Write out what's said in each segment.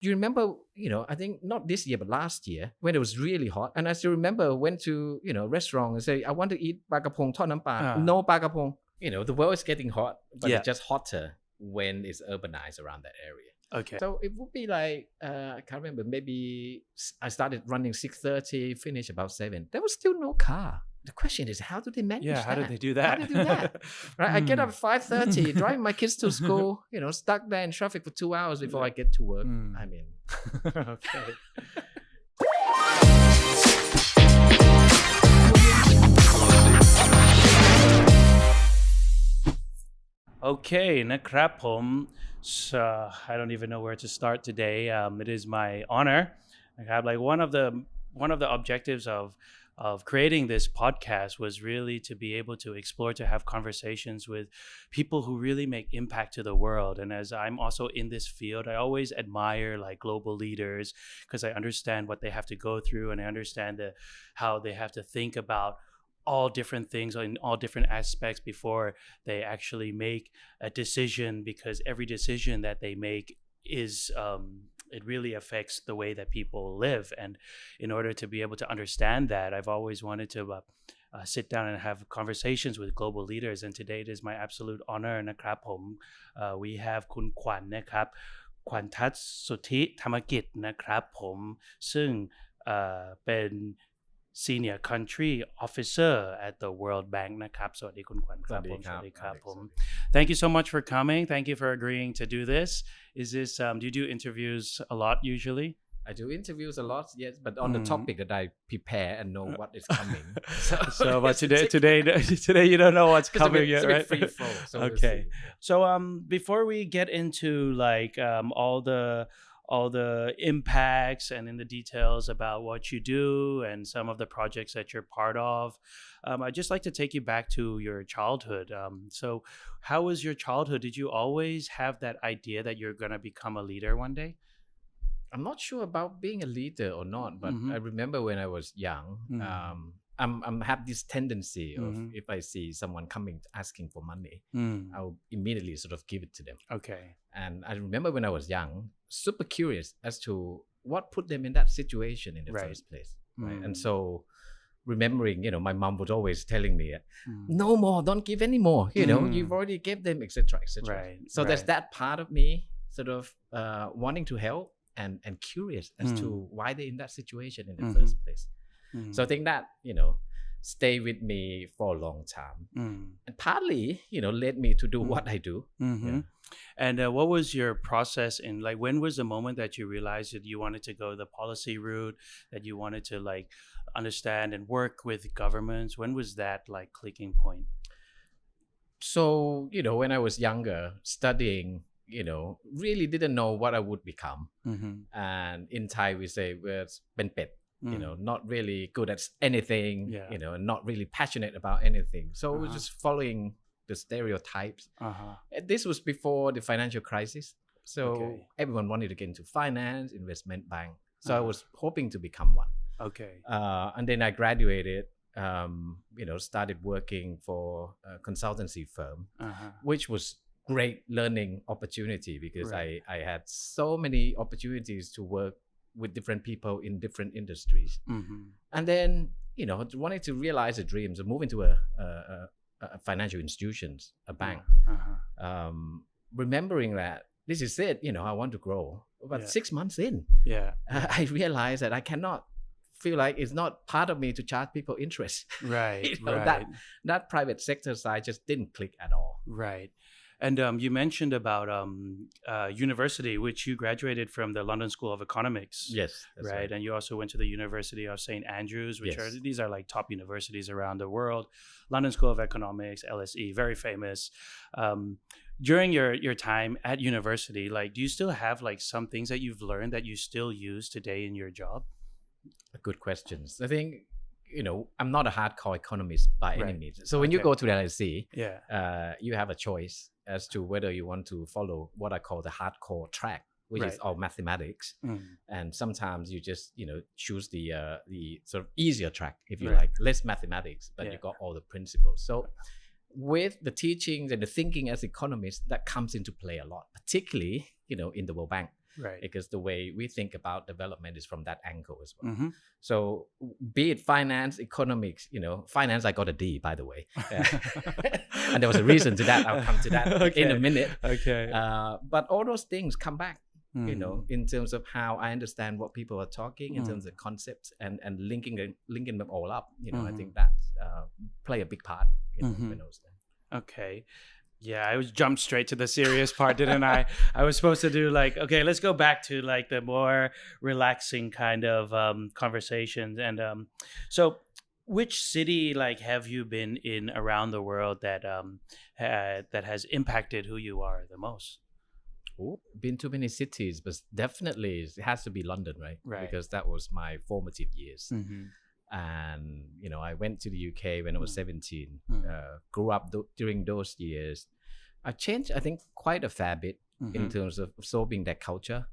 you remember, I think not this year, but last year when it was really hot. And I still remember went to, restaurant and say, I want to eat ปลากระพงทอดน้ำปลา No ปลากระพง. The world is getting hot, but it's just hotter when it's urbanized around that area. Okay. So it would be like, I can't remember, maybe I started running 6:30, finished about 7. There was still no car. The question is, how do they manage that? Yeah, how did they do that? How do they do that? Right? I get up at 5:30, driving my kids to school, stuck there in traffic for 2 hours before I get to work. I mean, okay. Okay, นะครับผม so I don't even know where to start today. It is my honor. Like one of the objectives of creating this podcast was really to be able to explore, to have conversations with people who really make impact to the world. And as I'm also in this field, I always admire like global leaders because I understand what they have to go through, and I understand how they have to think about all different things in all different aspects before they actually make a decision, because every decision that they make is it really affects the way that people live. And in order to be able to understand that, I've always wanted to sit down and have conversations with global leaders. And today it is my absolute honor นะครับผม we have คุณขวัญนะครับขวัญทัศน์สุทธิธรรมกิจนะครับผมซึ่งเป็น Senior Country Officer at the World Bank นะครับสวัสดีคุณขวัญครับผมสวัสดีครับผม Thank you so much for coming. Thank you for agreeing to do this. Is this do you do interviews a lot usually? I do interviews a lot, yes, but on the topic that I prepare and know what is coming. But today you don't know what's coming yet, right? Free flow. So okay. So before we get into like all the impacts and in the details about what you do and some of the projects that you're part of, I'd just like to take you back to your childhood. So how was your childhood? Did you always have that idea that you're going to become a leader one day? I'm not sure about being a leader or not, but I remember when I was young, I'm have this tendency of if I see someone coming asking for money, I'll immediately sort of give it to them. Okay. And I remember when I was young, super curious as to what put them in that situation in the first place. Right? And so remembering, my mom was always telling me, no more, don't give any more. You've already gave them, etc., etc. Right. So there's that part of me sort of wanting to help and curious as to why they're in that situation in the first place. So I think that, stay with me for a long time. And partly, led me to do what I do. And what was your process in, like, when was the moment that you realized that you wanted to go the policy route, that you wanted to like understand and work with governments? When was that like clicking point? So, when I was younger, studying, really didn't know what I would become. And in Thai we say we're เป็นเป็ด. Not really good at anything, and not really passionate about anything. So I was just following the stereotypes. This was before the financial crisis. So everyone wanted to get into finance, investment bank. So I was hoping to become one. Okay. And then I graduated, started working for a consultancy firm, which was great learning opportunity because I had so many opportunities to work with different people in different industries. And then, wanting to realize the dreams of moving to a financial institutions, a bank. Remembering that this is it, I want to grow. But 6 months in, I realized that I cannot feel like it's not part of me to charge people interest. Right. That private sector side just didn't click at all. Right. And you mentioned about university, which you graduated from the London School of Economics. Yes, that's right. And you also went to the University of St. Andrews, which these are like top universities around the world. London School of Economics, LSE, very famous. During your time at university, like, do you still have like some things that you've learned that you still use today in your job? Good questions. I think, I'm not a hardcore economist by any means. So when you go to the LSE, you have a choice as to whether you want to follow what I call the hardcore track, which is all mathematics. And sometimes you just, choose the sort of easier track, if you like, less mathematics, but you got all the principles. So with the teachings and the thinking as economists, that comes into play a lot, particularly, in the World Bank. Right. Because the way we think about development is from that angle as well. Mm-hmm. So be it finance, economics, finance, I got a D, by the way. And there was a reason to that. I'll come to that in a minute. Okay. But all those things come back, in terms of how I understand what people are talking, in terms of concepts and linking them all up. I think that play a big part when I was there. Okay. Yeah, I was jumped straight to the serious part, didn't I? I was supposed to do okay, let's go back to the more relaxing kind of conversations. And so which city have you been in around the world that that has impacted who you are the most? Been to many cities, but definitely it has to be London, right? Right. Because that was my formative years. And I went to the UK when I was 17. Grew up during those years. I changed, I think, quite a fair bit in terms of absorbing that culture,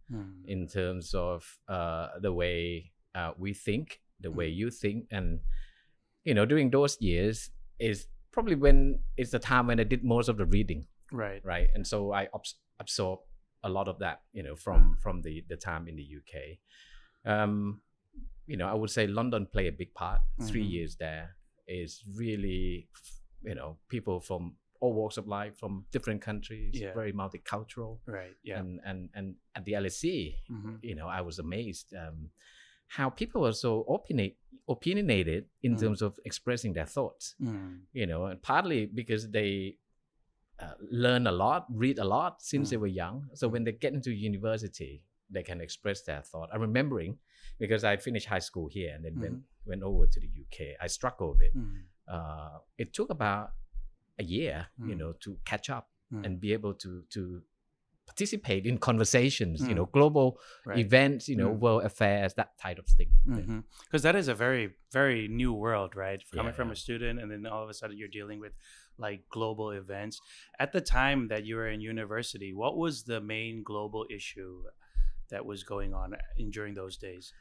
in terms of the way we think, the way you think, and during those years is probably when it's the time when I did most of the reading. Right, and so I absorbed a lot of that, from the time in the UK. I would say London played a big part. 3 years there is really, people from all walks of life, from different countries, very multicultural. Right. Yeah. And at the LSE, I was amazed how people are so opinionated in terms of expressing their thoughts. And partly because they learn a lot, read a lot since they were young. So when they get into university, they can express their thought. I'm remembering, because I finished high school here and then went over to the UK. I struggled a bit. It took about a year, to catch up and be able to participate in conversations, global events, world affairs, that type of thing. Because that is a very, very new world, right? Coming from a student, and then all of a sudden you're dealing with global events. At the time that you were in university, what was the main global issue that was going on during those days?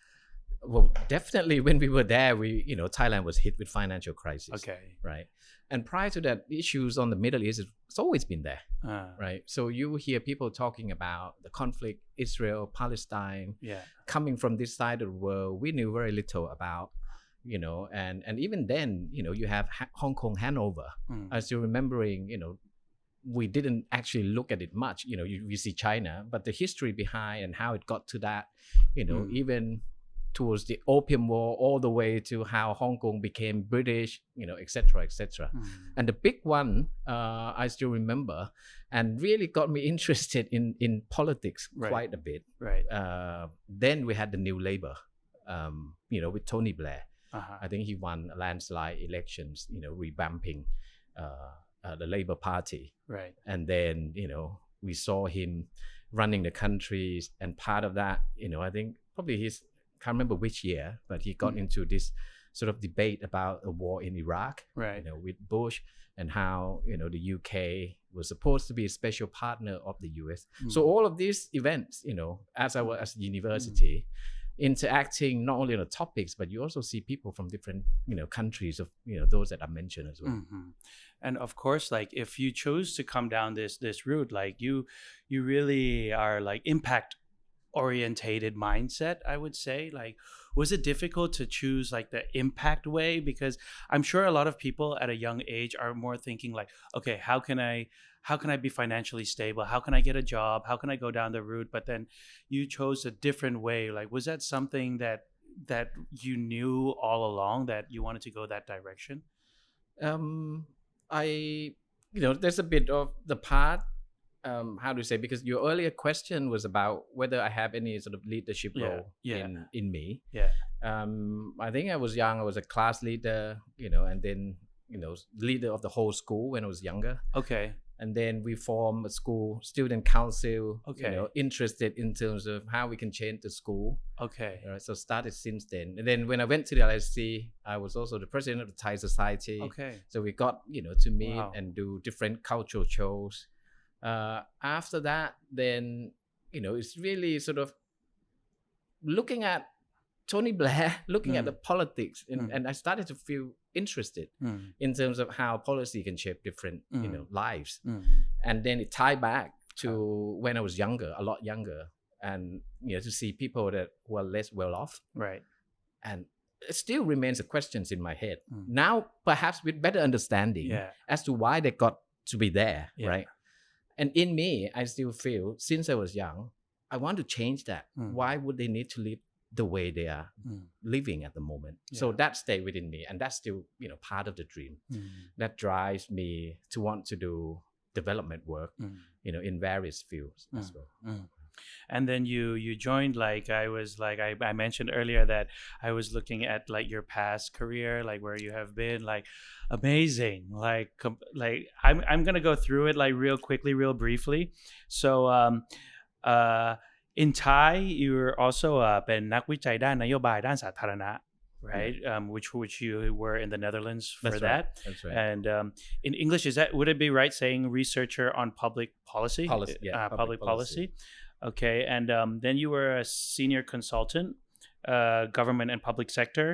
Well, definitely when we were there, Thailand was hit with financial crisis. Okay. Right. And prior to that, issues on the Middle East, it's always been there. Right. So you hear people talking about the conflict, Israel, Palestine, coming from this side of the world. We knew very little about, and even then, you have Hong Kong handover. As you're remembering, we didn't actually look at it much. You see China, but the history behind and how it got to that, even towards the Opium War, all the way to how Hong Kong became British, et cetera, et cetera. And the big one, I still remember, and really got me interested in politics quite a bit. Right. Then we had the New Labour, with Tony Blair. I think he won landslide elections, revamping the Labour Party. Right. And then, we saw him running the countries, and part of that, I think probably can't remember which year, but he got into this sort of debate about a war in Iraq, with Bush, and how, the UK was supposed to be a special partner of the US. So all of these events, as I was at university, interacting not only on the topics, but you also see people from different, countries of, those that I mentioned as well. And of course, if you chose to come down this route, you really are impact orientated mindset, I would say. Was it difficult to choose the impact way? Because I'm sure a lot of people at a young age are more thinking okay, how can I be financially stable? How can I get a job? How can I go down the route? But then you chose a different way. Was that something that you knew all along, that you wanted to go that direction? There's a bit of the part, how to say, because your earlier question was about whether I have any sort of leadership role in me. I think I was young. I was a class leader, and then, leader of the whole school when I was younger. Okay. And then we formed a school student council, okay. Interested in terms of how we can change the school. Okay. So started since then. And then when I went to the LSE, I was also the president of the Thai Society. Okay. So we got, to meet and do different cultural shows. After that, then, it's really sort of looking at Tony Blair, looking at the politics, and I started to feel interested in terms of how policy can shape different, lives. And then it tied back to when I was younger, a lot younger. and to see people that who are less well off, right, and it still remains a questions in my head. Now, perhaps with better understanding as to why they got to be there, right? And in me, I still feel since I was young, I want to change that. Why would they need to live the way they are living at the moment? So that stayed within me, and that's still part of the dream that drives me to want to do development work, in various fields as well. And then you joined, like I mentioned earlier that I was looking at like your past career, like where you have been, like amazing, like I'm gonna go through it like real quickly, real briefly. So in Thai, you were also เป็นนักวิจัยด้านนโยบายด้านสาธารณะ, right? Which you were in the Netherlands for that. That's right. And in English, would it be right saying researcher on public policy? Public policy. Okay, and then you were a senior consultant, government and public sector.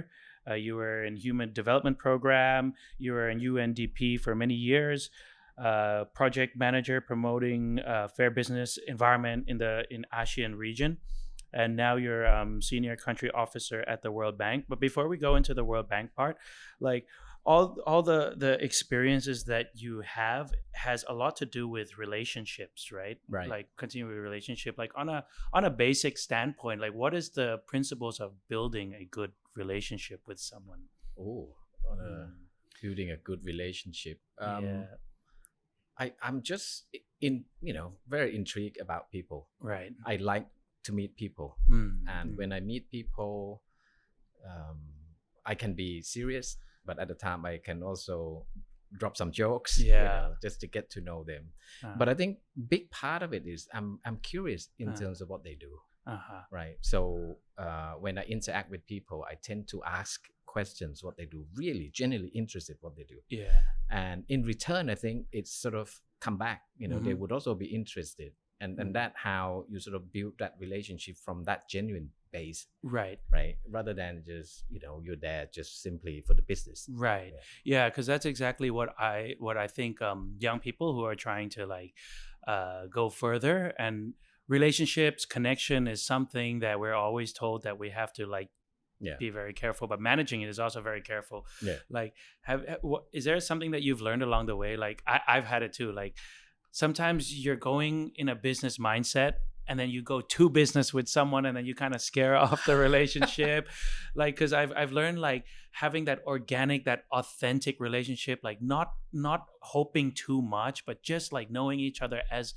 You were in human development program. You were in UNDP for many years. Project manager promoting fair business environment in ASEAN region. And now you're senior country officer at the World Bank. But before we go into the World Bank part, like all the experiences that you have has a lot to do with relationships, right? Right. Like continuing a relationship, like on a basic standpoint, like what is the principles of building a good relationship with someone? Building a good relationship. I'm just very intrigued about people. Right. I like to meet people, and when I meet people, I can be serious, but at the time I can also drop some jokes, just to get to know them. But I think big part of it is I'm curious in terms of what they do, right? So when I interact with people, I tend to ask questions what they do, really genuinely interested what they do, and in return I think it's sort of come back, they would also be interested, and that how you sort of build that relationship from that genuine base, right, rather than just you're there just simply for the business, right? Yeah, because that's exactly what I think young people who are trying to like go further, and relationships, connection is something that we're always told that we have to like be very careful, but managing it is also very careful. Like is there something that you've learned along the way? Like I've had it too, like sometimes you're going in a business mindset and then you go to business with someone and then you kind of scare off the relationship. Like because I've learned like having that organic, that authentic relationship, like not hoping too much, but just like knowing each other as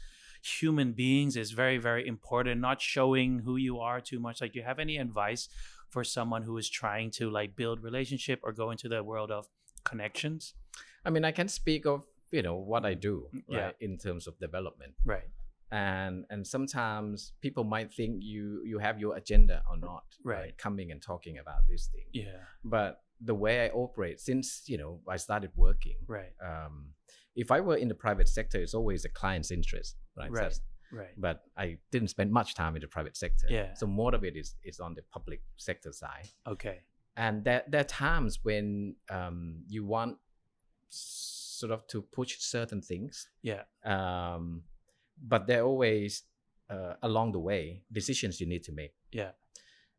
human beings is very, very important. Not showing who you are too much. Like, do you have any advice for someone who is trying to like build relationship or go into the world of connections? I mean, I can speak of what I do, right, in terms of development, right, and sometimes people might think you have your agenda or not, right, coming and talking about this thing, but the way I operate since I started working, right, if I were in the private sector, it's always a client's interest, right, right, but I didn't spend much time in the private sector, so more of it is on the public sector side. Okay. And there are times when you want sort of to push certain things, but there are always along the way decisions you need to make,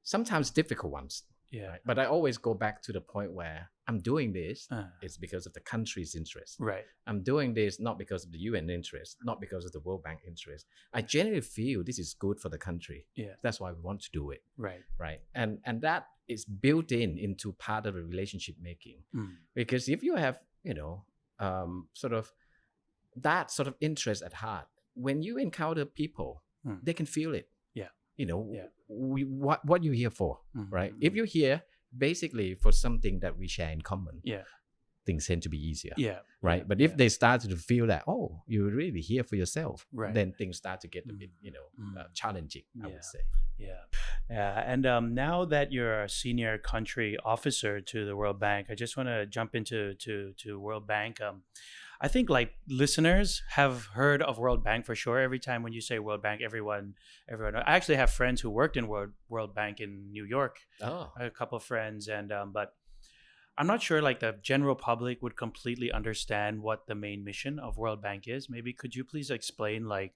sometimes difficult ones, right? But I always go back to the point where I'm doing this it's because of the country's interest, right? I'm doing this not because of the UN interest, not because of the World Bank interest. I genuinely feel this is good for the country, that's why we want to do it, right? And that is built into part of the relationship making, because if you have sort of that sort of interest at heart, when you encounter people, they can feel it. What you're here for, right? If you're here basically for something that we share in common, things tend to be easier, right? But if they start to feel that, oh, you're really here for yourself, then things start to get a bit challenging, I would say. And now that you're a senior country officer to the World Bank, I just want to jump into to World Bank. I think like listeners have heard of World Bank for sure. Every time when you say World Bank, everyone. I actually have friends who worked in World Bank in New York. A couple of friends, and but I'm not sure like the general public would completely understand what the main mission of World Bank is. Maybe could you please explain like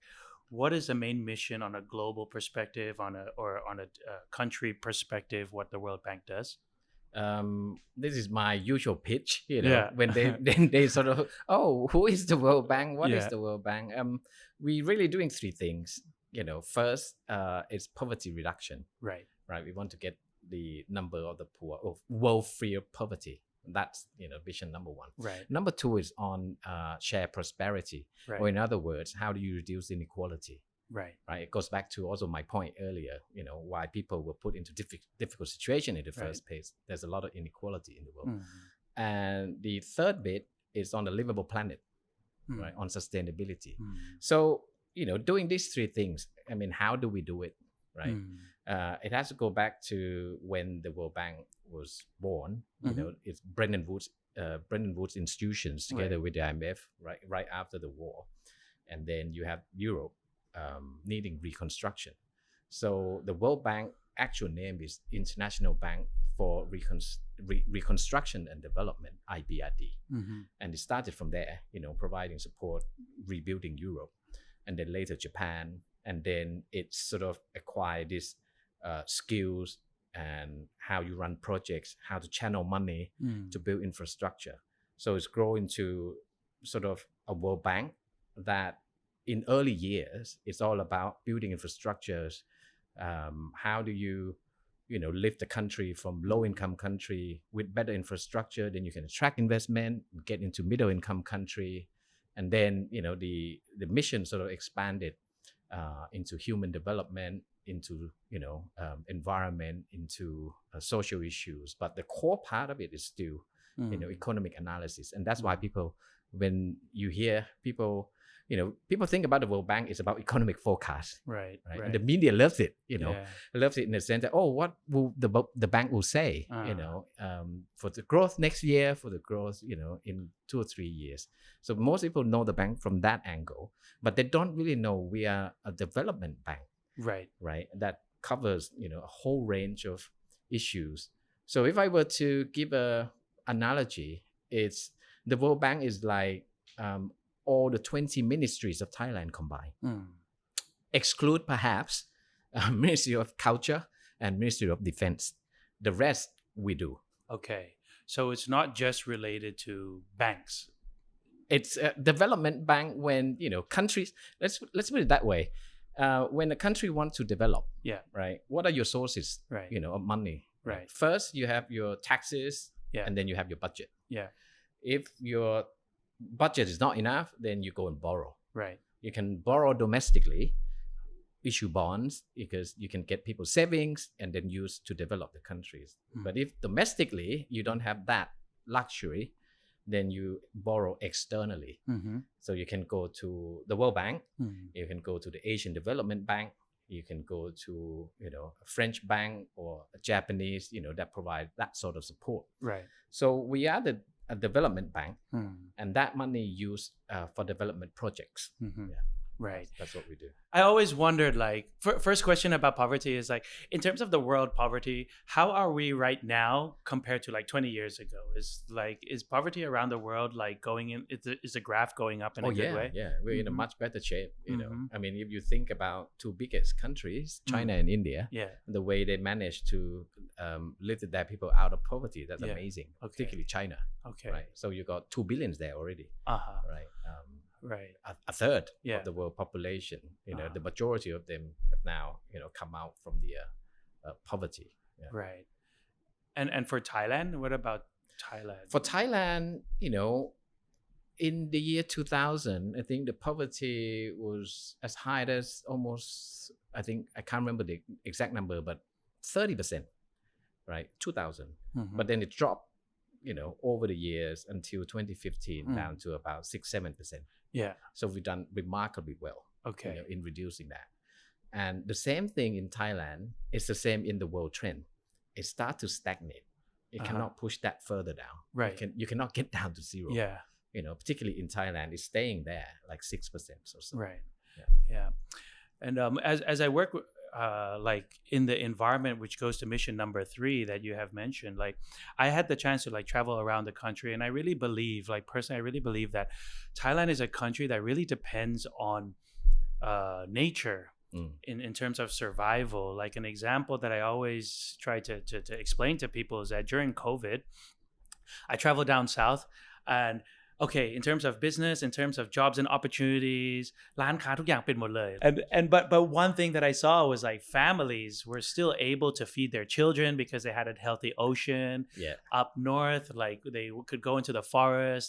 what is the main mission on a global perspective, on a country perspective, what the World Bank does? This is my usual pitch, Yeah. when they sort of, oh, who is the World Bank? What is Yeah. the World Bank? We really doing three things. First, is poverty reduction. Right. We want to get the number of the poor, of world free of poverty. That's vision number one. Right. Number two is on share prosperity, Right. or in other words, how do you reduce inequality? Right. It goes back to also my point earlier, why people were put into difficult situation in the first place. There's a lot of inequality in the world. And the third bit is on the livable planet, right? On sustainability. So, doing these three things, I mean, how do we do it, right? It has to go back to when the World Bank was born. It's Bretton Woods institutions together with the IMF, right after the war. And then you have Europe needing reconstruction. So the World Bank actual name is International Bank for Reconstruction and Development, IBRD. And it started from there, providing support, rebuilding Europe, and then later Japan. And then it sort of acquired this skills and how you run projects, how to channel money to build infrastructure. So it's grown to sort of a World Bank that in early years, it's all about building infrastructures. How do you, lift the country from low-income country with better infrastructure? Then you can attract investment, get into middle-income country, and then the mission sort of expanded into human development, into environment, into social issues. But the core part of it is still economic analysis, and that's why people, when you hear people. People think about the World Bank is about economic forecast, Right. And the media loves it, loves it in the sense that, oh, what will the bank will say, for the growth next year, for the growth, in 2 or 3 years. So most people know the bank from that angle, but they don't really know we are a development bank, right? That covers, a whole range of issues. So if I were to give a analogy, it's the World Bank is like all the 20 ministries of Thailand combined. Exclude perhaps Ministry of Culture and Ministry of Defense. The rest we do. Okay. So it's not just related to banks. It's a development bank when, countries, let's put it that way. When a country wants to develop, right? What are your sources, of money? Right. First, you have your taxes, and then you have your budget. If your budget is not enough, then you go and borrow. Right. You can borrow domestically, issue bonds, because you can get people savings and then use to develop the countries. But if domestically you don't have that luxury, then you borrow externally. So you can go to the World Bank, you can go to the Asian Development Bank, you can go to a French bank or a Japanese, that provide that sort of support. Right. So we are a development bank, and that money used for development projects. Right. That's what we do. I always wondered, like, first question about poverty is like, in terms of the world poverty, how are we right now compared to like 20 years ago? Is poverty around the world like going in? Is the graph going up in a good way? Yeah, we're in a much better shape. I mean, if you think about two biggest countries, China and India, the way they managed to lift their people out of poverty, that's amazing. Particularly China. Okay. Right. So you got 2 billions there already. Right. Right. A third of the world population, the majority of them have now, come out from the poverty. Right. And for Thailand, what about Thailand? For Thailand, in the year 2000, I think the poverty was as high as almost, I can't remember the exact number, but 30%, right? 2000. But then it dropped, over the years until 2015 down to about 6-7%. Yeah. So we've done remarkably well, okay, in reducing that. And the same thing in Thailand is the same in the world trend. It starts to stagnate. It cannot push that further down. Right. You cannot get down to zero. Yeah. Particularly in Thailand, it's staying there like 6% or so. Right. Yeah. And as I work like in the environment, which goes to mission number 3 that you have mentioned, like I had the chance to like travel around the country, and I really believe, like personally, I really believe that Thailand is a country that really depends on nature in terms of survival. Like an example that I always try to explain to people is that during COVID, I traveled down south and okay, in terms of business, in terms of jobs and opportunities, ร้านค้าทุกอย่างปิดหมดเลย but one thing that I saw was like families were still able to feed their children because they had a healthy ocean. Up north, like they could go into the forest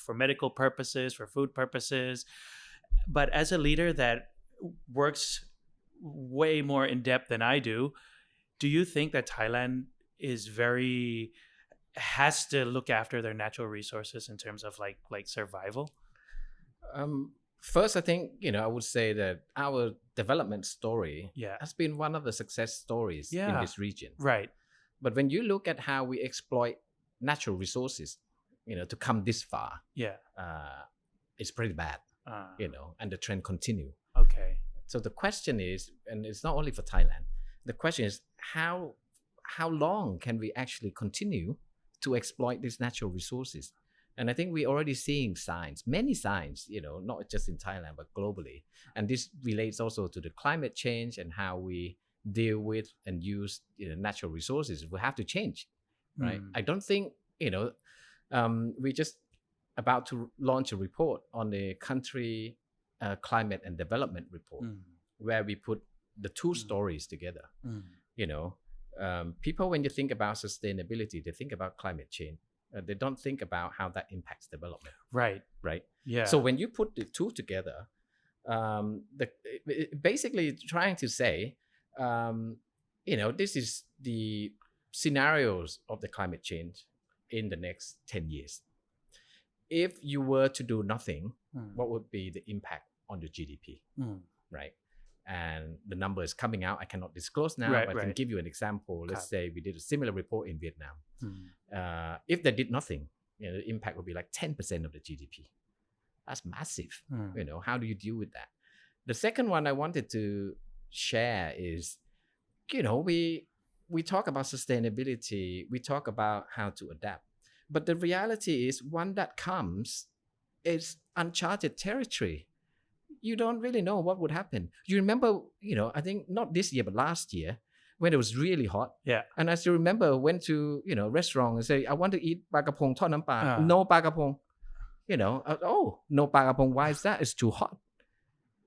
for medical purposes, for food purposes. But as a leader that works way more in depth than I do you think that Thailand is has to look after their natural resources in terms of like survival? First, I think, I would say that our development story has been one of the success stories in this region. Right. But when you look at how we exploit natural resources, to come this far, it's pretty bad, and the trend continue. Okay. So the question is, and it's not only for Thailand, the question is how long can we actually continue to exploit these natural resources? And I think we're already seeing signs, many signs, not just in Thailand, but globally. And this relates also to the climate change and how we deal with and use natural resources. We have to change, right? I don't think, we just about to launch a report on the country climate and development report where we put the two stories together, people, when you think about sustainability, they think about climate change. They don't think about how that impacts development. Right. Yeah. So when you put the two together, basically trying to say, this is the scenarios of the climate change in the next 10 years. If you were to do nothing, what would be the impact on the GDP? Right. And the number is coming out. I cannot disclose now, but I can give you an example. Let's say we did a similar report in Vietnam. If they did nothing, the impact would be like 10% of the GDP. That's massive. How do you deal with that? The second one I wanted to share is, we talk about sustainability. We talk about how to adapt. But the reality is one that comes is uncharted territory. You don't really know what would happen. You remember, I think not this year, but last year when it was really hot. Yeah. And I still remember went to, restaurant and say, I want to eat bagapong tod nam pa. No bagapong. No bagapong. Why is that? It's too hot.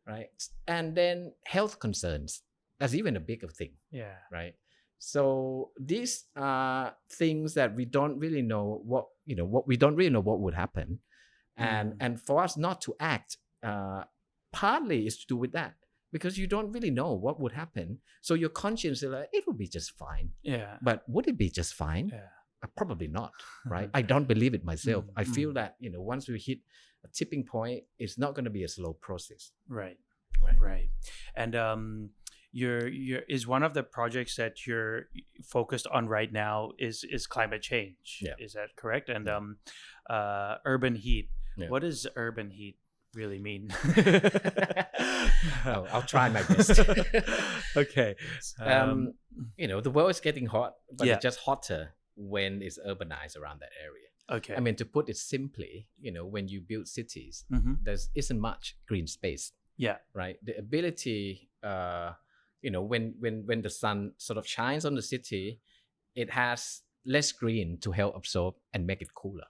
Right. And then health concerns. That's even a bigger thing. Yeah. Right. So these are things that we don't really know what we don't really know what would happen. And for us not to act, partly is to do with that because you don't really know what would happen. So your conscience is like, it will be just fine. Yeah. But would it be just fine? Yeah. Probably not, right? I don't believe it myself. I feel that, once we hit a tipping point, it's not going to be a slow process. Right. And is one of the projects that you're focused on right now is climate change. Yeah. Is that correct? And urban heat. Yeah. What does urban heat really mean? I'll try my best. Okay. The world is getting hot, but it's just hotter when it's urbanized around that area. Okay. I mean, to put it simply, when you build cities, there isn't much green space. Yeah. Right. The ability, when the sun sort of shines on the city, it has less green to help absorb and make it cooler.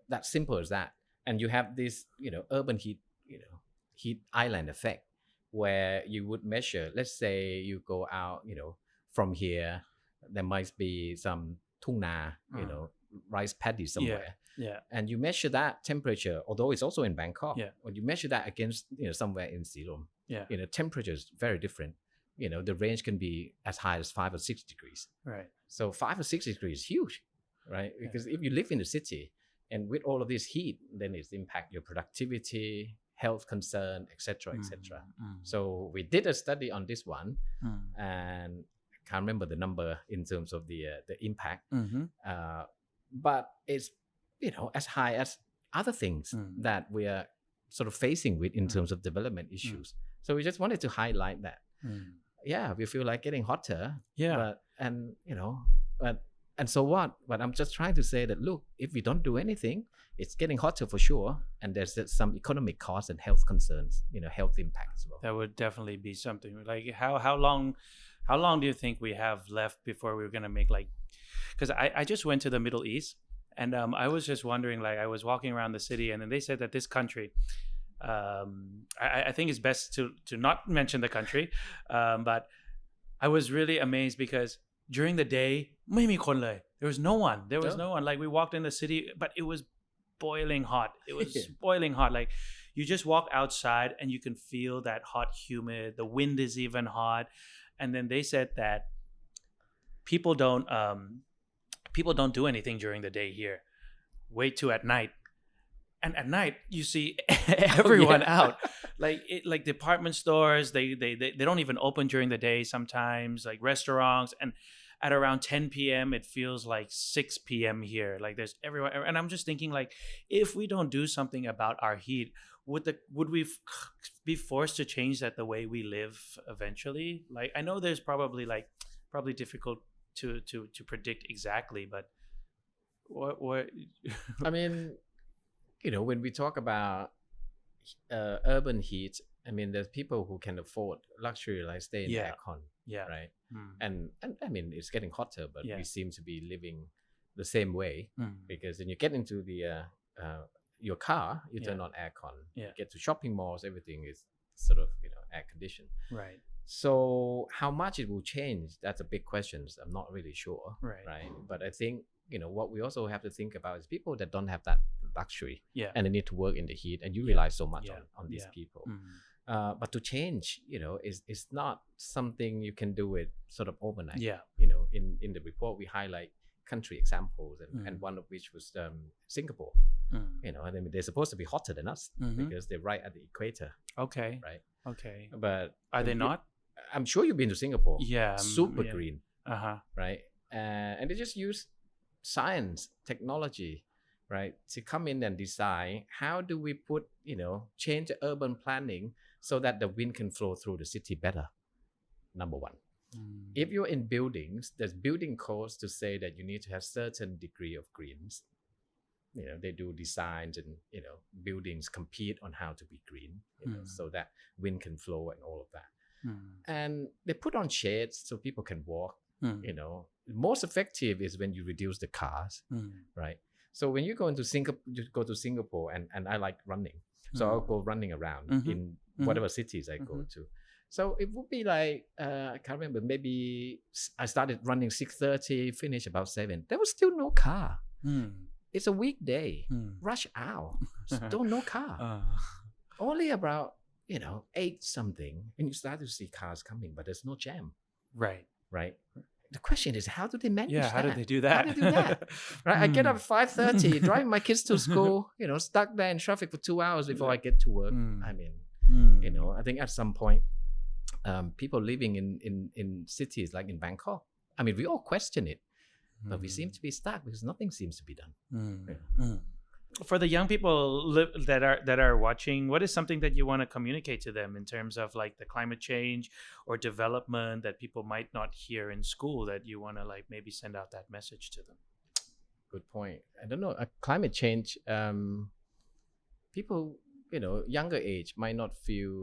That's simple as that. And you have this, urban heat island effect where you would measure, let's say you go out, from here, there might be some tung na, rice paddy somewhere. Yeah. And you measure that temperature, although it's also in Bangkok, when you measure that against, somewhere in Silom, temperature is very different. The range can be as high as 5 or 6 degrees. Right. So 5 or 6 degrees is huge, right? Because if you live in the city, and with all of this heat, then it's impact your productivity, health concern, etc., etc. So we did a study on this one, and I can't remember the number in terms of the impact, but it's as high as other things that we are sort of facing with in terms of development issues. So we just wanted to highlight that. We feel like getting hotter. Yeah. But and so what? But I'm just trying to say that look, if we don't do anything, it's getting hotter for sure, and there's some economic costs and health concerns, health impacts as well. That would definitely be something. Like how long do you think we have left before we're gonna make like? Because I just went to the Middle East, and I was just wondering, like I was walking around the city, and then they said that this country. I think it's best to not mention the country, but I was really amazed because during the day ไม่มีคนเลย there was no one like we walked in the city but it was boiling hot boiling hot like you just walk outside and you can feel that hot humid the wind is even hot and then they said that people don't do anything during the day here wait till at night and at night you see everyone out like department stores they don't even open during the day sometimes like restaurants and at around 10 p.m. it feels like 6 p.m. here like there's everyone and I'm just thinking like if we don't do something about our heat would we be forced to change that the way we live eventually like I know there's probably difficult to predict exactly but what I mean when we talk about urban heat I mean there's people who can afford luxury like stay in aircon right and I mean it's getting hotter but we seem to be living the same way because when you get into the your car you turn on aircon you get to shopping malls everything is sort of air conditioned right so how much it will change that's a big question I'm not really sure right but I think what we also have to think about is people that don't have that luxury and they need to work in the heat and you rely so much on these people but to change is not something you can do it sort of overnight in the report we highlight country examples and one of which was Singapore I mean they're supposed to be hotter than us because they're right at the equator right but are they not I'm sure you've been to Singapore super green right and they just use science technology right to come in and decide how do we put change the urban planning so that the wind can flow through the city better number one if you're in buildings there's building codes to say that you need to have certain degree of greens they do designs and buildings compete on how to be green so that wind can flow and all of that and they put on shades so people can walk most effective is when you reduce the cars right so when you go to Singapore and I like running so I'll go running around in whatever cities I go to so it would be like I can't remember maybe I started running 6:30 finish about 7 there was still no car it's a weekday rush hour still no car only about 8 something and you start to see cars coming but there's no jam right the question is how do they manage that? How do they do that? Right I get up at 5:30 driving my kids to school stuck there in traffic for 2 hours before I get to work I mean I think at some point people living in cities like in Bangkok I mean we all question it but we seem to be stuck because nothing seems to be done for the young people that are watching what is something that you want to communicate to them in terms of like the climate change or development that people might not hear in school that you want to like maybe send out that message to them good point I don't know climate change people younger age might not feel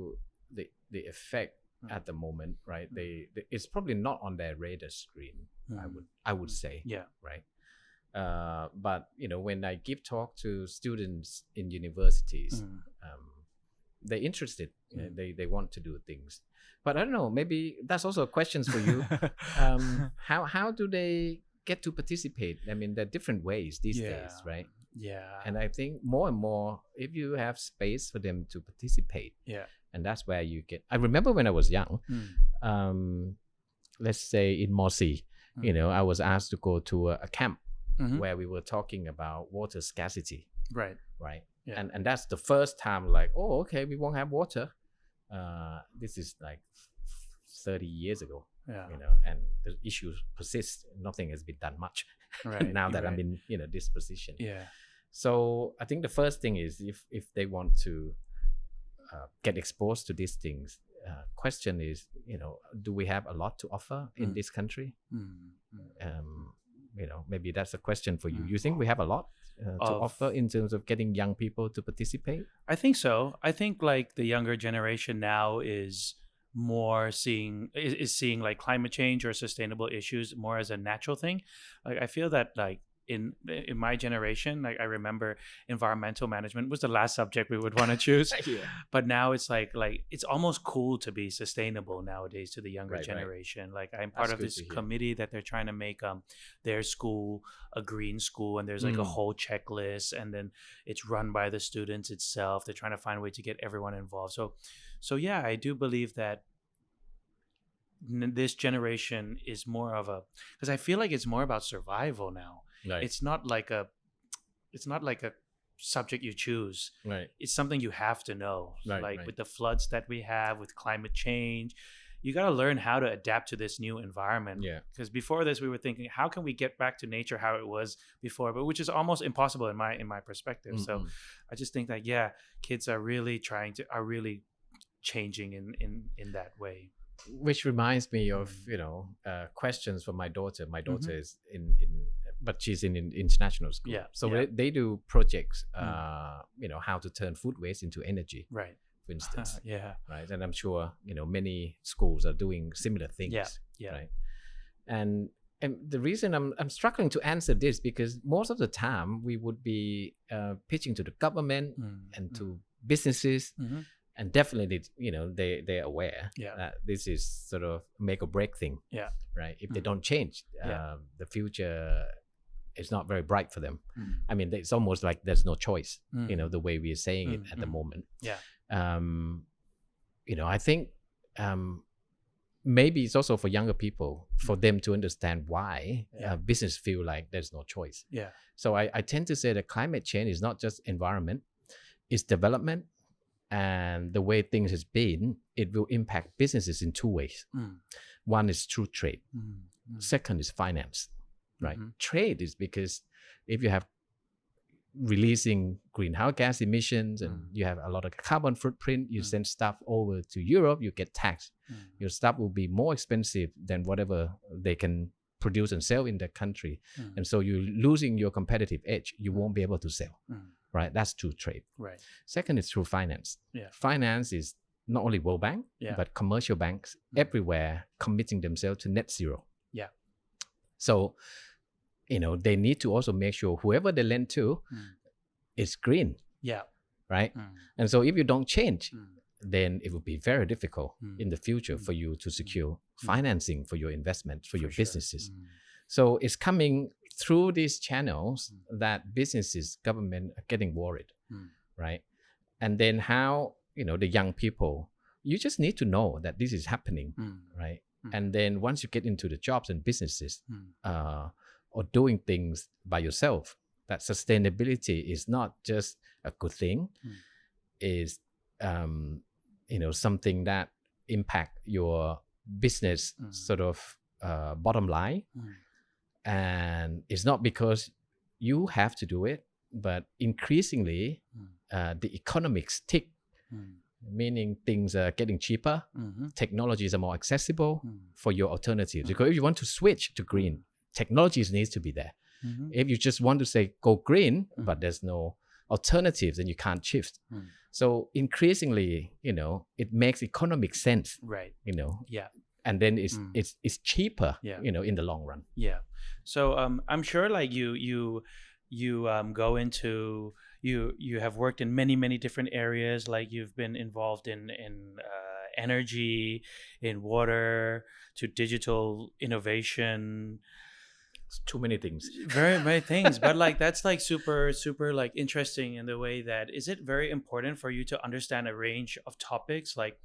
the effect at the moment right they it's probably not on their radar screen I would say right but when I give talk to students in universities they're interested they want to do things but I don't know maybe that's also questions for you how do they get to participate I mean there are different ways these days right and I think more and more if you have space for them to participate and that's where you get I remember when I was young let's say in Mosi I was asked to go to a camp where we were talking about water scarcity right and that's the first time like oh okay we won't have water this is like 30 years ago and the issues persist nothing has been done much now that I'm in this position so I think the first thing is if they want to get exposed to these things question is do we have a lot to offer in this country maybe that's a question for you. You think we have a lot to offer in terms of getting young people to participate? I think so. I think like the younger generation now is seeing like climate change or sustainable issues more as a natural thing. Like I feel that like in my generation, like I remember environmental management was the last subject we would want to choose. But now it's like it's almost cool to be sustainable nowadays to the younger generation. Like I'm part of this committee that they're trying to make their school a green school, and there's like a whole checklist, and then it's run by the students itself. They're trying to find a way to get everyone involved. So yeah, I do believe that this generation is more of a, because I feel like it's more about survival now. Right. It's not like a subject you choose. Right. It's something you have to know. With the floods that we have, with climate change, you got to learn how to adapt to this new environment. Yeah. Because before this, we were thinking, how can we get back to nature how it was before? But which is almost impossible in my perspective. So I just think that kids are really changing in that way. Which reminds me of questions from my daughter. My daughter is but she's in international school. So they do projects. How to turn food waste into energy. Right. For instance. Right. And I'm sure many schools are doing similar things. Right. And the reason I'm struggling to answer this because most of the time we would be pitching to the government and to businesses. And definitely, they're aware that this is sort of make or break thing. Right. If they don't change, the future is not very bright for them. I mean, it's almost like there's no choice. The way we're saying it at the moment. I think maybe it's also for younger people for them to understand why business feel like there's no choice. So I tend to say that climate change is not just environment, it's development. And the way things has been, it will impact businesses in two ways. One is through trade. Second is finance, right? Trade is because if you have releasing greenhouse gas emissions and you have a lot of carbon footprint, you send stuff over to Europe, you get taxed. Your stuff will be more expensive than whatever they can produce and sell in their country. And so you're losing your competitive edge. You won't be able to sell. Right, that's through trade. Right. Second is through finance. Finance is not only World Bank, but commercial banks everywhere committing themselves to net zero. So, they need to also make sure whoever they lend to is green. Right. And so if you don't change, then it will be very difficult in the future for you to secure financing for your investment, for your businesses. So it's coming through these channels that businesses, government are getting worried, right? And then how, the young people, you just need to know that this is happening, right? And then once you get into the jobs and businesses or doing things by yourself, that sustainability is not just a good thing, is, something that impact your business sort of bottom line. And it's not because you have to do it, but increasingly the economics tick, meaning things are getting cheaper, technologies are more accessible for your alternatives. Because if you want to switch to green, technologies needs to be there. If you just want to say go green, but there's no alternatives, then you can't shift. So increasingly, it makes economic sense. Right. And then it's cheaper, in the long run. So I'm sure like you go into you have worked in many different areas. Like you've been involved in energy, in water, to digital innovation. It's too many things. Very many things, but like that's like super like interesting in the way that is it very important for you to understand a range of topics like.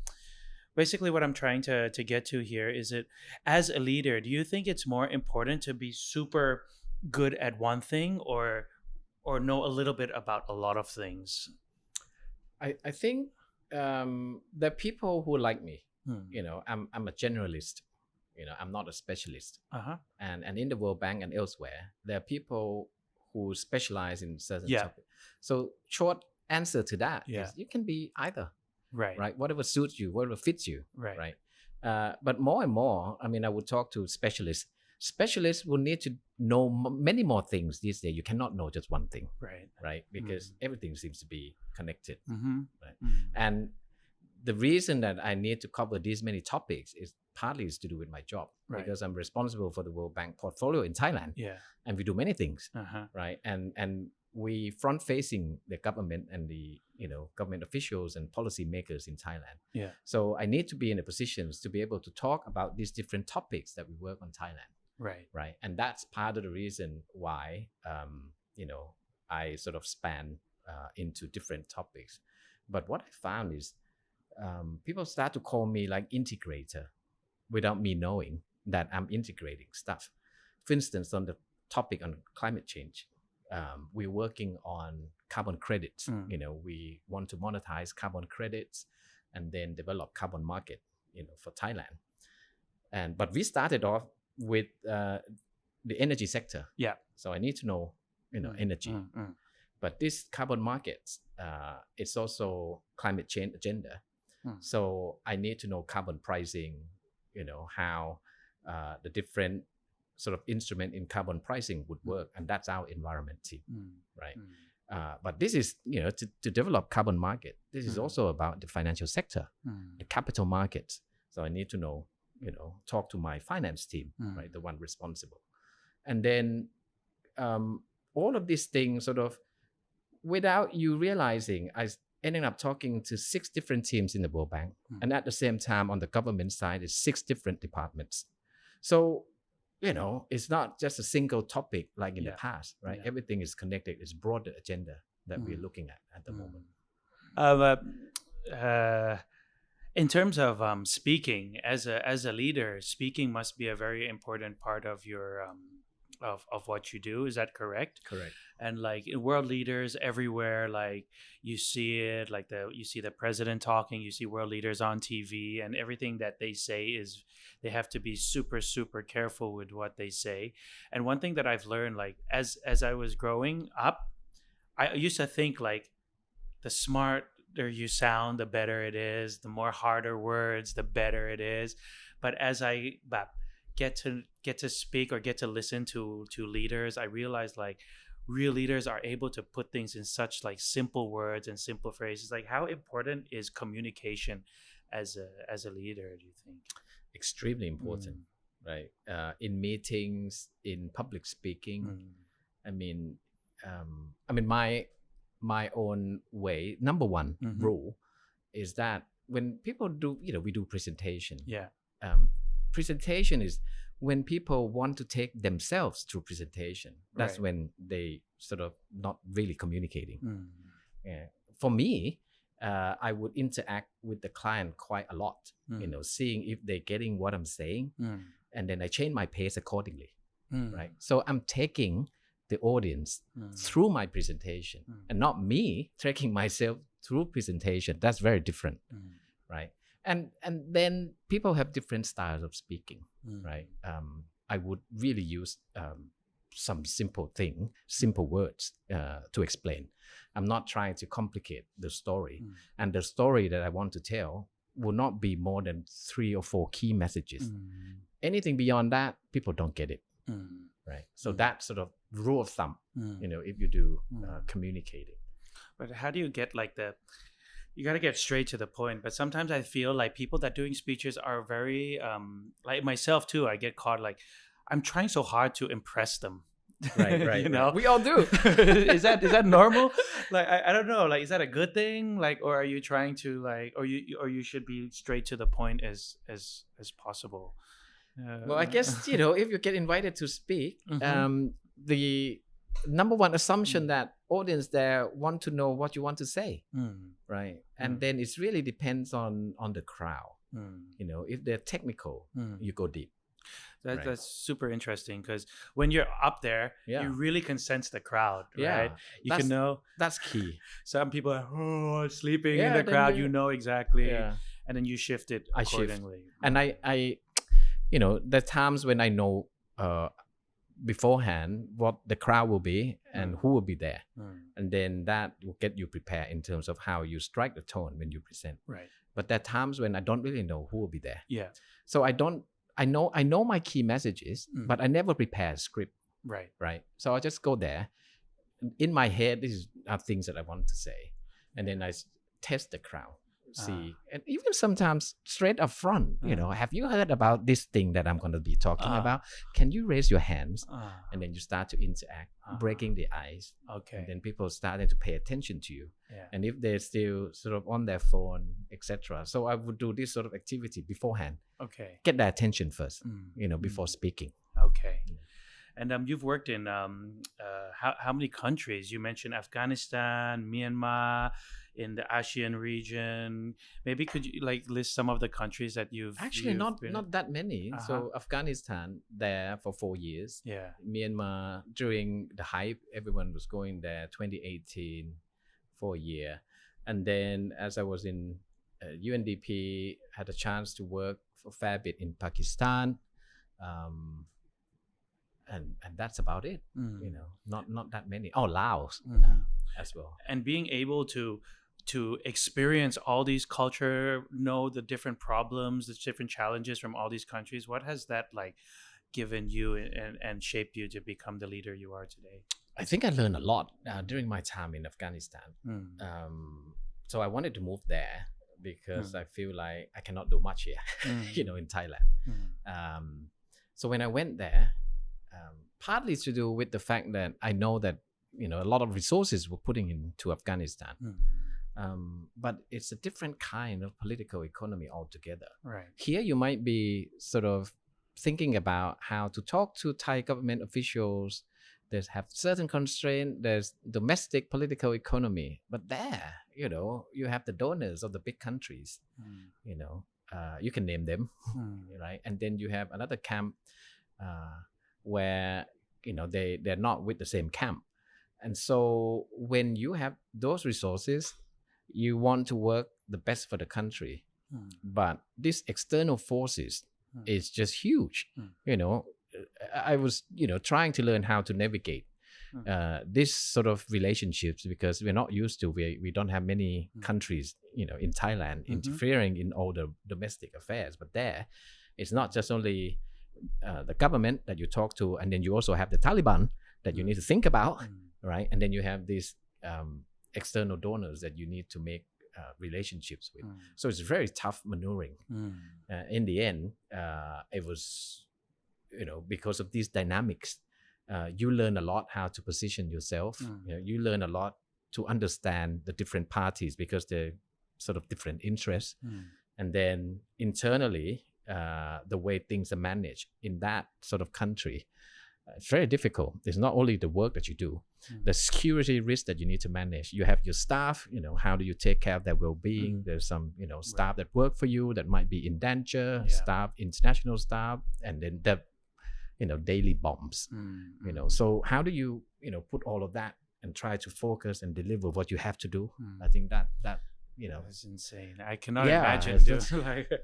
Basically, what I'm trying to get to here is it as a leader, do you think it's more important to be super good at one thing or know a little bit about a lot of things? I think there are people who like me. I'm a generalist. I'm not a specialist. And in the World Bank and elsewhere, there are people who specialize in certain topics. So short answer to that is you can be either. Right. Whatever suits you, whatever fits you. Right. But more and more, I mean, I would talk to specialists. specialists will need to know many more things these days. You cannot know just one thing, right? Because everything seems to be connected, right? And the reason that I need to cover these many topics is partly is to do with my job, because I'm responsible for the World Bank portfolio in Thailand, and we do many things, right? And we front-facing the government and the government officials and policy makers in Thailand. So I need to be in a position to be able to talk about these different topics that we work on Thailand. Right. And that's part of the reason why, I sort of span into different topics. But what I found is people start to call me like integrator without me knowing that I'm integrating stuff. For instance, on the topic on climate change, we're working on carbon credits. We want to monetize carbon credits and then develop carbon market, for Thailand. But we started off with the energy sector. So I need to know, energy. But this carbon markets, it's also climate change agenda. So I need to know carbon pricing, how the different sort of instrument in carbon pricing would work, and that's our environment team, right? But this is, to develop carbon market. This is also about the financial sector, the capital markets. So I need to know, talk to my finance team, right, the one responsible, and then all of these things sort of, without you realizing, I ended up talking to 6 different teams in the World Bank, and at the same time on the government side is 6 different departments. So it's not just a single topic like in the past, right? Everything is connected. It's broader agenda that we're looking at the moment. In terms of speaking, as a leader, speaking must be a very important part of your of what you do. Is that correct? Correct. And like world leaders everywhere, like you see it, like you see the president talking, you see world leaders on TV, and everything that they say is, they have to be super, super careful with what they say. And one thing that I've learned, like as I was growing up, I used to think like the smarter you sound, the better it is, the more harder words, the better it is. But as I get to speak or get to listen to leaders, I realized like real leaders are able to put things in such like simple words and simple phrases. Like how important is communication as a leader, do you think? Extremely important, right? In meetings, in public speaking. I mean, my own way, number one rule is that when people do, we do presentation. Presentation is when people want to take themselves through presentation. That's when they sort of not really communicating. For me, I would interact with the client quite a lot, seeing if they're getting what I'm saying, and then I change my pace accordingly, right? So I'm taking the audience through my presentation, and not me taking myself through presentation. That's very different, right? And then people have different styles of speaking, right? I would really use some simple words to explain. I'm not trying to complicate the story, and the story that I want to tell will not be more than 3 or 4 key messages. Anything beyond that, people don't get it, right? So that sort of rule of thumb, if you do communicating. But how do you get like you got to get straight to the point. But sometimes I feel like people that doing speeches are very, like myself too, I get caught like, I'm trying so hard to impress them. Right. We all do. Is that normal? Like, I don't know. Like, is that a good thing? Like, or are you trying to like, or you should be straight to the point as possible? Well, I guess, if you get invited to speak, the number one assumption that audience there want to know what you want to say, right? And then it really depends on the crowd. If they're technical, you go deep. That's super interesting, because when you're up there, you really can sense the crowd, right? You can know. That's key. Some people are sleeping in the crowd, exactly. And then you shift it accordingly. And I there are times when I know beforehand what the crowd will be and who will be there. And then that will get you prepared in terms of how you strike the tone when you present. Right. But there are times when I don't really know who will be there. So I don't I know my key messages, but I never prepare a script, right. So I just go there. In my head, these are things that I want to say, and then I test the crowd, see, and even sometimes straight up front, have you heard about this thing that I'm going to be talking about? Can you raise your hands? And then you start to interact, breaking the ice. Okay. And then people starting to pay attention to you. Yeah. And if they're still sort of on their phone, etc. So I would do this sort of activity beforehand. Okay. Get their attention first, before speaking. Okay. And you've worked in how many countries? You mentioned Afghanistan, Myanmar, in the ASEAN region. Maybe could you like list some of the countries that you've actually not that many. So Afghanistan there for 4 years. Yeah. Myanmar during the hype, everyone was going there. 2018 for a year, and then as I was in UNDP, had a chance to work for a fair bit in Pakistan. And that's about it. Not that many. Laos as well. And being able to experience all these culture, know the different problems, the different challenges from all these countries, what has that like given you and shaped you to become the leader you are today? I think I learned a lot during my time in Afghanistan. So I wanted to move there because I feel like I cannot do much here, in Thailand. So when I went there, partly to do with the fact that I know that a lot of resources were putting into Afghanistan, but it's a different kind of political economy altogether. Right. Here you might be sort of thinking about how to talk to Thai government officials. There's have certain constraints. There's domestic political economy, but there, you have the donors of the big countries. You can name them, right? And then you have another camp. Where they're not with the same camp, and so when you have those resources, you want to work the best for the country, but these external forces is just huge. I was trying to learn how to navigate this sort of relationships because we're not used to. We don't have many countries in Thailand interfering in all the domestic affairs, but there it's not just only the government that you talk to, and then you also have the Taliban that you need to think about, right? And then you have these external donors that you need to make relationships with. So it's very tough maneuvering. In the end, it was, because of these dynamics, you learn a lot how to position yourself. You learn a lot to understand the different parties because they're sort of different interests. And then internally, the way things are managed in that sort of country, it's very difficult. It's not only the work that you do, the security risk that you need to manage. You have your staff, how do you take care of their well-being? There's some, staff that work for you that might be in danger, staff, international staff, and then the, daily bombs, So how do you, put all of that and try to focus and deliver what you have to do? I think that that's insane. I cannot imagine because that's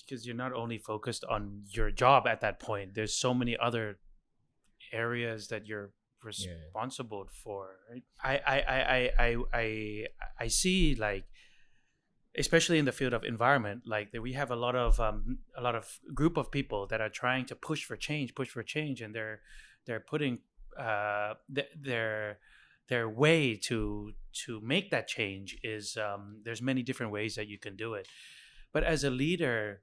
because you're not only focused on your job at that point. There's so many other areas that you're responsible for, right? I see, like, especially in the field of environment, like we have a lot of group of people that are trying to push for change, and they're putting their way to make that change is there's many different ways that you can do it. But as a leader,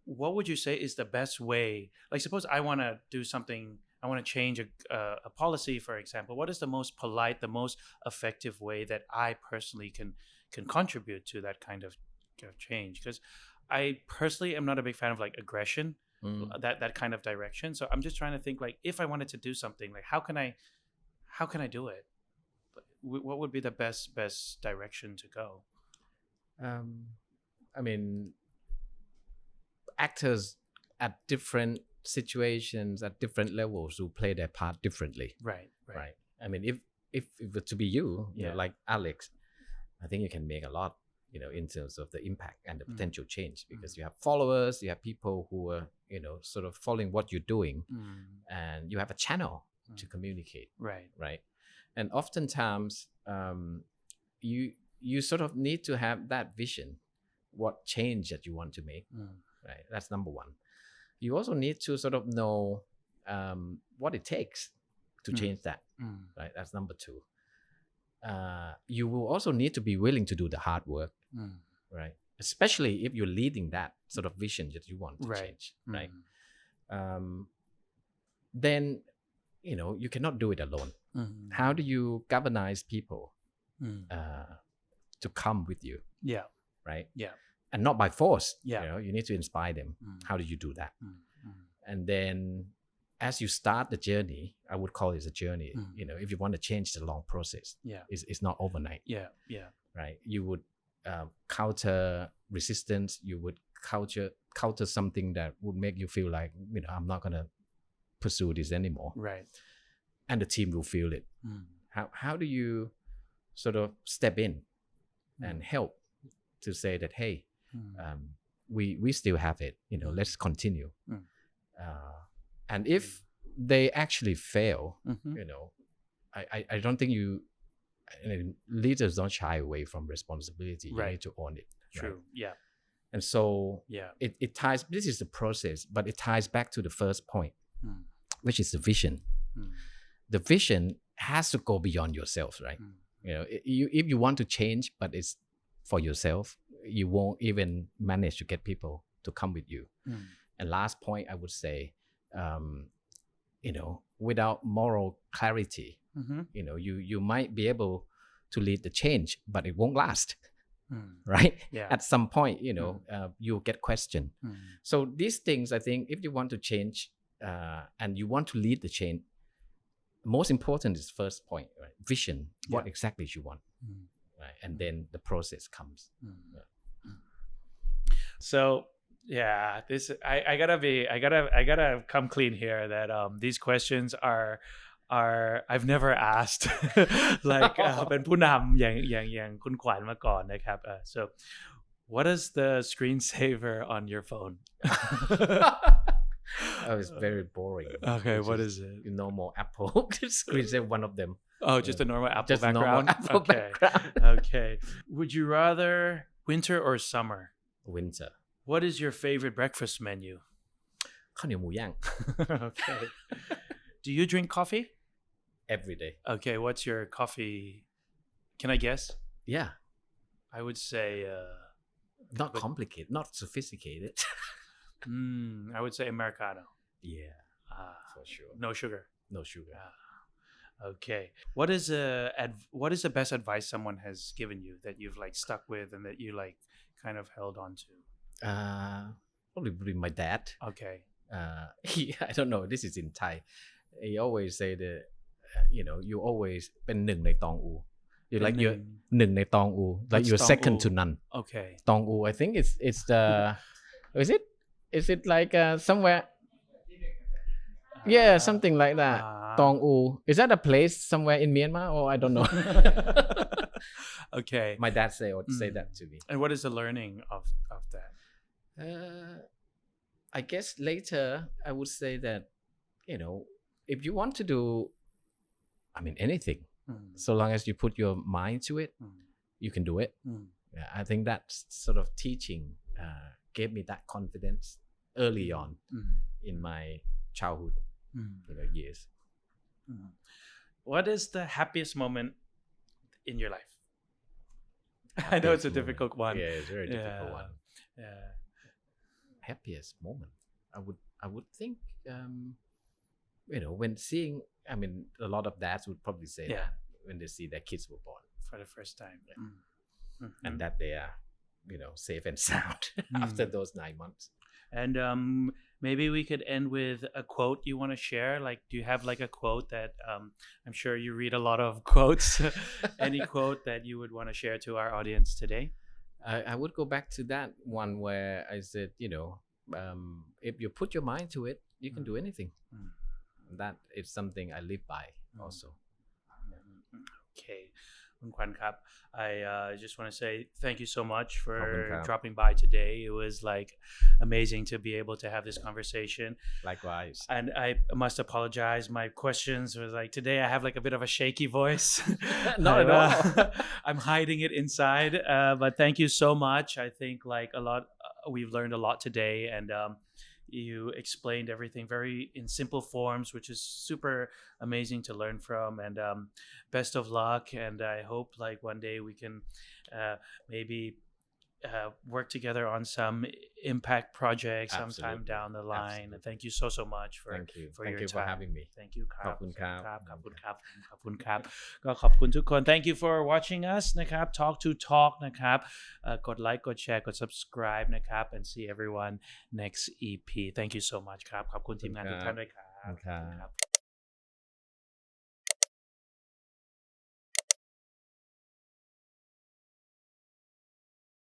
what would you say is the best way? Like, suppose I want to do something, I want to change a policy, for example. What is the most polite, the most effective way that I personally can contribute to that kind of change? Because I personally am not a big fan of like aggression, that kind of direction. So I'm just trying to think, like, if I wanted to do something, like how can I do it? What would be the best direction to go? I mean, actors at different situations at different levels who play their part differently. Right. I mean, if it were to be you, like Alex, I think you can make a lot, in terms of the impact and the potential change, because you have followers, you have people who are, sort of following what you're doing, and you have a channel to communicate. Right. And oftentimes, you sort of need to have that vision, what change that you want to make, right? That's number one. You also need to sort of know what it takes to change that, right? That's number two. You will also need to be willing to do the hard work, right? Especially if you're leading that sort of vision that you want to change, right? Then, you know, you cannot do it alone. How do you galvanize people to come with you? Yeah. Right? Yeah. And not by force. Yeah. You know, you need to inspire them. How do you do that? And then as you start the journey, I would call it a journey. You know, if you want to change the long process, it's not overnight. Yeah. Yeah. Right? You would counter resistance. You would counter something that would make you feel like, you know, I'm not going to pursue this anymore. Right. And the team will feel it. How do you sort of step in and help to say that, hey, we still have it, you know, let's continue. And if they actually fail, you know, I don't think leaders don't shy away from responsibility. You need to own it. True. Right? Yeah. And so it ties, this is the process, but it ties back to the first point, which is the vision. The vision has to go beyond yourself, right? You know, if you want to change, but it's for yourself, you won't even manage to get people to come with you. And last point, I would say, you know, without moral clarity, you know, you might be able to lead the change, but it won't last, right? Yeah. At some point, you know, you'll get questioned. So these things, I think, if you want to change and you want to lead the change, most important is first point, right? Vision, what exactly you want, right? And then the process comes. So yeah, this I gotta come clean here that these questions are I've never asked like เป็นผู้นำอย่างคุณขวัญมาก่อนนะครับ so what is the screensaver on your phone? Oh, it's very boring. Okay, what is it? Normal Apple screensaver, one of them. Oh, just a normal Apple Just background? normal Apple background. Okay. Would you rather winter or summer? Winter. What is your favorite breakfast menu? ข้าวเหนียวหมูย่าง Okay. Do you drink coffee? Every day. Okay, what's your coffee? Can I guess? Yeah. I would say Not complicated, not sophisticated. I would say Americano. Yeah, for sure. No sugar. No sugar. Okay. What is the best advice someone has given you that you've like stuck with and that you like kind of held on to? Probably my dad. Okay. I don't know. This is in Thai. He always say that, you know, you always เป็นหนึ่งในตองอู You like you're หนึ่งในตองอู like you're second to none. Okay. ตองอู I think it's the is it like somewhere? Yeah, something like that. Tong U. Is that a place somewhere in Myanmar or I don't know? Okay. My dad say that to me. And what is the learning of that? I guess later I would say that, you know, if you want to do, I mean, anything, so long as you put your mind to it, you can do it. Yeah, I think that sort of teaching gave me that confidence early on in my childhood, you know, years. What is the happiest moment in your life? I know it's a difficult one. Yeah, it's a very difficult one. Yeah. Happiest moment, I would think, you know, when seeing, I mean, a lot of dads would probably say that when they see their kids were born for the first time, and that they are, you know, safe and sound after those 9 months. And maybe we could end with a quote you want to share. Like, do you have like a quote that I'm sure you read a lot of quotes? Any quote that you would want to share to our audience today? I would go back to that one where I said, you know, if you put your mind to it, you can do anything. That is something I live by also. Okay. คุณขวัญครับ I just want to say thank you so much for ขอบคุณครับ dropping by today. It was like amazing to be able to have this conversation. Likewise. And I must apologize. My questions was like today I have like a bit of a shaky voice. Not at all. I'm hiding it inside. But thank you so much. I think like we've learned a lot today, and you explained everything very in simple forms, which is super amazing to learn from. And best of luck. And I hope like one day we can maybe work together on some impact project sometime Absolutely. down the line. Absolutely. And thank you so much for Thank you. for Thank your you for time. having me. Thank you ครับ ขอบคุณครับ ขอบคุณครับขอบคุณครับก็ขอบคุณทุกคน Thank you for watching us นะครับ Talk to Talk นะครับกดไลค์กดแชร์กด subscribe นะครับ and see everyone next EP Thank you so much ครับขอบคุณทีมงานทุกท่านด้วยครับ ขอบคุณครับ